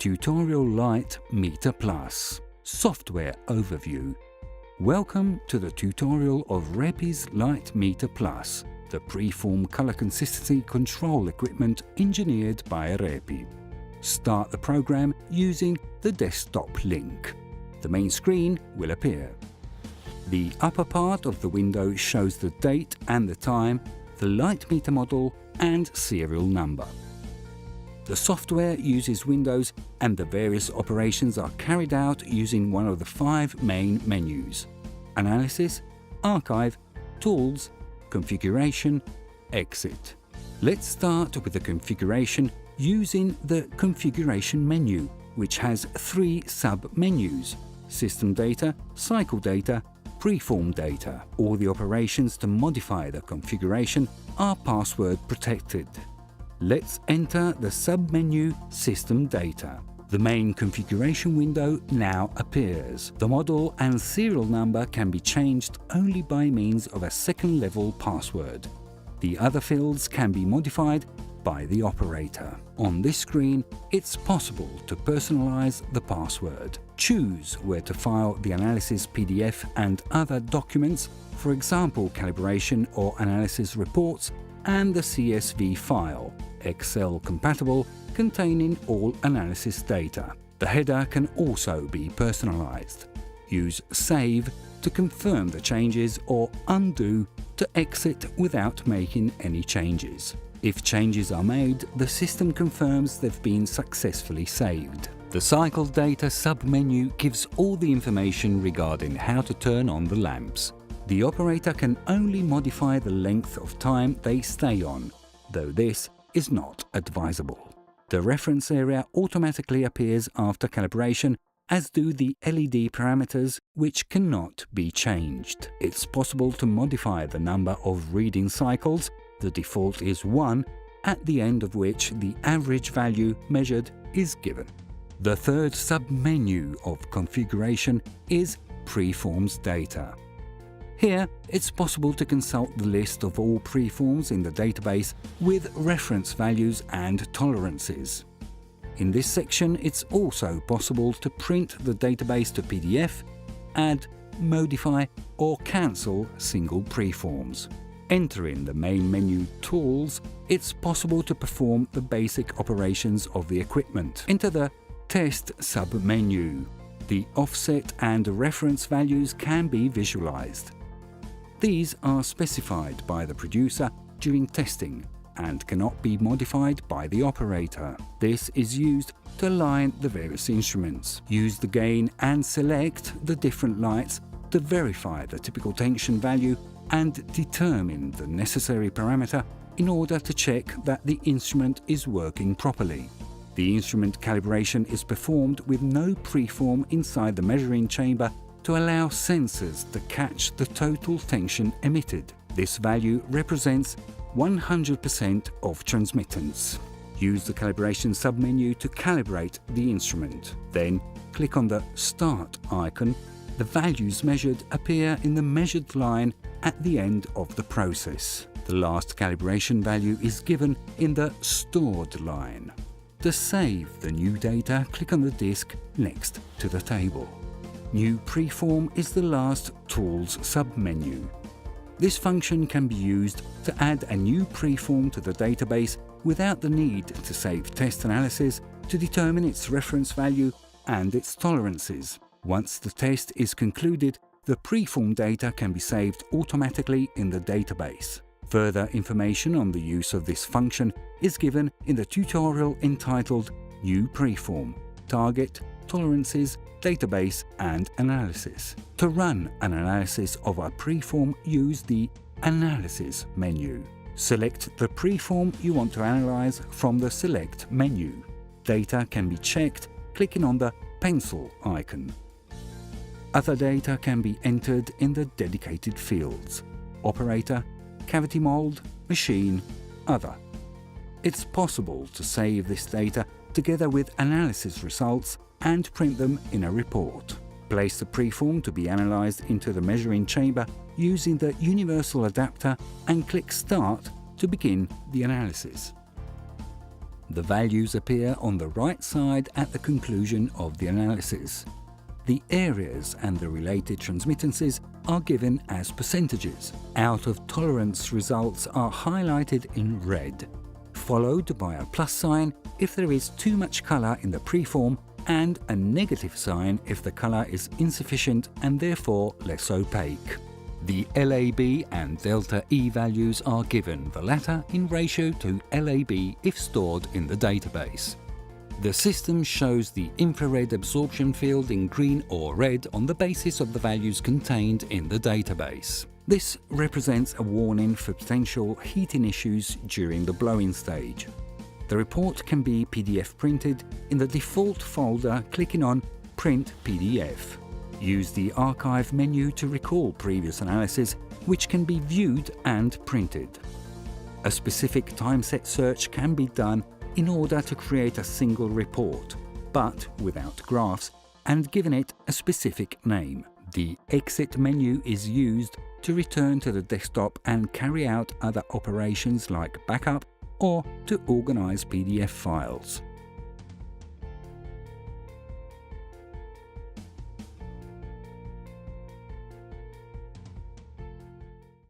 Tutorial Light Meter Plus Software Overview. Welcome to the tutorial of REPI's Light Meter Plus, the preform color consistency control equipment engineered by REPI. Start the program using the desktop link. The main screen will appear. The upper part of the window shows the date and the time, the light meter model and serial number. The software uses Windows and the various operations are carried out using one of the 5 main menus: Analysis, Archive, Tools, Configuration, Exit. Let's start with the configuration using the Configuration menu, which has 3 sub-menus: System Data, Cycle Data, Preform Data. All the operations to modify the configuration are password protected. Let's enter the sub-menu System Data. The main configuration window now appears. The model and serial number can be changed only by means of a second-level password. The other fields can be modified by the operator. On this screen, it's possible to personalize the password. Choose where to file the analysis PDF and other documents, for example calibration or analysis reports, and the CSV file, Excel compatible, containing all analysis data. The header can also be personalized. Use Save to confirm the changes or Undo to exit without making any changes. If changes are made, the system confirms they've been successfully saved. The Cycle Data sub-menu gives all the information regarding how to turn on the lamps. The operator can only modify the length of time they stay on, though this is not advisable. The reference area automatically appears after calibration, as do the LED parameters, which cannot be changed. It's possible to modify the number of reading cycles. The default is 1, at the end of which the average value measured is given. The third sub-menu of configuration is Preforms Data. Here, it's possible to consult the list of all preforms in the database with reference values and tolerances. In this section, it's also possible to print the database to PDF, add, modify, or cancel single preforms. Entering the main menu Tools, it's possible to perform the basic operations of the equipment. Enter the Test sub-menu. The offset and reference values can be visualized. These are specified by the producer during testing and cannot be modified by the operator. This is used to align the various instruments. Use the gain and select the different lights to verify the typical tension value and determine the necessary parameter in order to check that the instrument is working properly. The instrument calibration is performed with no preform inside the measuring chamber to allow sensors to catch the total tension emitted. This value represents 100% of transmittance. Use the calibration submenu to calibrate the instrument. Then click on the Start icon. The values measured appear in the measured line at the end of the process. The last calibration value is given in the Stored line. To save the new data, click on the disk next to the table. New Preform is the last Tools submenu. This function can be used to add a new preform to the database without the need to save test analysis to determine its reference value and its tolerances. Once the test is concluded, the preform data can be saved automatically in the database. Further information on the use of this function is given in the tutorial entitled New Preform, Target, Tolerances, Database and Analysis. To run an analysis of a preform, use the Analysis menu. Select the preform you want to analyze from the Select menu. Data can be checked clicking on the pencil icon. Other data can be entered in the dedicated fields: Operator, Cavity Mold, Machine, Other. It's possible to save this data together with analysis results and print them in a report. Place the preform to be analyzed into the measuring chamber using the universal adapter and click Start to begin the analysis. The values appear on the right side at the conclusion of the analysis. The areas and the related transmittances are given as percentages. Out of tolerance results are highlighted in red, followed by a plus sign if there is too much color in the preform and a negative sign if the color is insufficient and therefore less opaque. The LAB and delta E values are given, the latter in ratio to LAB if stored in the database. The system shows the infrared absorption field in green or red on the basis of the values contained in the database. This represents a warning for potential heating issues during the blowing stage. The report can be PDF printed in the default folder clicking on Print PDF. Use the Archive menu to recall previous analysis, which can be viewed and printed. A specific time-set search can be done in order to create a single report, but without graphs, and given it a specific name. The Exit menu is used to return to the desktop and carry out other operations like backup or to organize PDF files.